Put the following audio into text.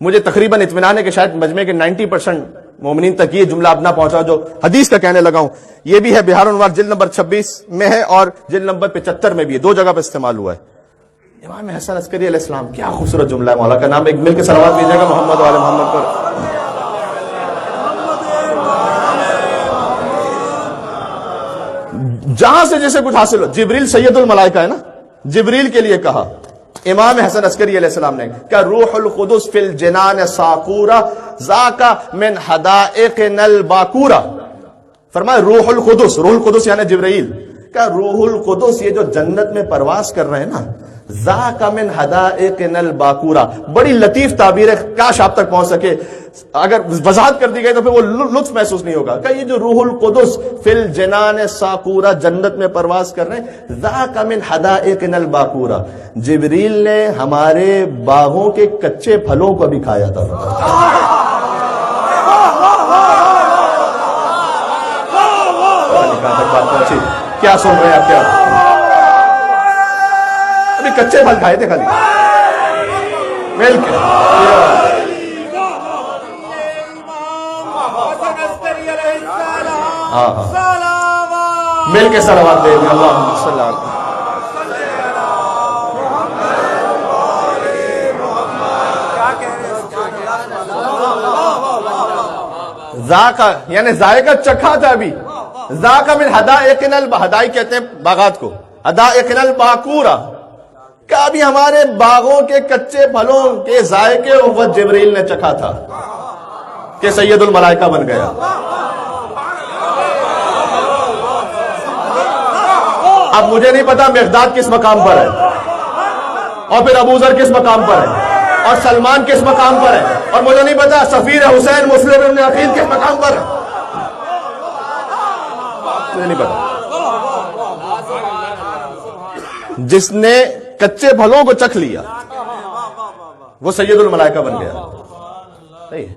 مجھے تقریباً اطمینان ہے کہ شاید مجمع کے 90% مومنین تک یہ جملہ اپنا پہنچا جو حدیث کا کہنے لگا ہوں. یہ بھی ہے بہار انوار جلد نمبر 26 میں ہے اور جلد نمبر 75 میں بھی ہے, 2 جگہ پہ استعمال ہوا ہے. امام حسن عسکری علیہ السلام, کیا خوبصورت جملہ ہے. مولا کا نام ایک مل کے صلوات دیجیے گا محمد و آل محمد پر. جہاں سے جیسے کچھ حاصل ہو, جبریل سید الملائکہ ہے نا, جبریل کے لیے کہا امام حسن عسکری علیہ السلام نے کہ روح القدس فی الجنان ساکورا ذاکا من حدائقنا الباکورا. فرمایا روح القدس, روح القدس یعنی جبرائیل, کہ روح القدس یہ جو جنت میں پرواز کر رہے ہیں نا, ذاکا من حدائقنا الباکورا. بڑی لطیف تعبیر ہے, کاش آپ تک پہنچ سکے. اگر وضاحت کر دی گئی تو پھر وہ لطف محسوس نہیں ہوگا. کہ یہ جو روح القدس فی الجنان ساکورا جنت میں پرواز کر رہے ہیں, ذاک من حدائقنا الباکورا, جبریل نے ہمارے باغوں کے کچے پھلوں کو بھی کھایا تھا. کیا سن رہے ہیں آپ, کیا ابھی کچے پھل کھائے تھے خالی مل کے. مل کے صلوات دے دیں. اللہم صلی اللہ علیہ ذائقہ یعنی ذائقہ چکھا تھا. ابھی ذاکا من حدائقنا الباکورا, کہتے ہیں باغات کو, حدائقنا الباکورا, کہ ابھی ہمارے باغوں کے کچے پھلوں کے ذائقے وہ جبریل نے چکھا تھا کہ سید الملائکہ بن گیا. اب مجھے نہیں پتا مقداد کس مقام پر ہے, اور پھر ابو ذر کس مقام پر ہے, اور سلمان کس مقام پر ہے, اور مجھے نہیں پتا سفیر حسین مسلم ابن عقیل کس مقام پر ہے. مجھے نہیں پتا. جس نے کچے پھلوں کو چکھ لیا وہ سید الملائکہ بن گیا. صحیح ہے.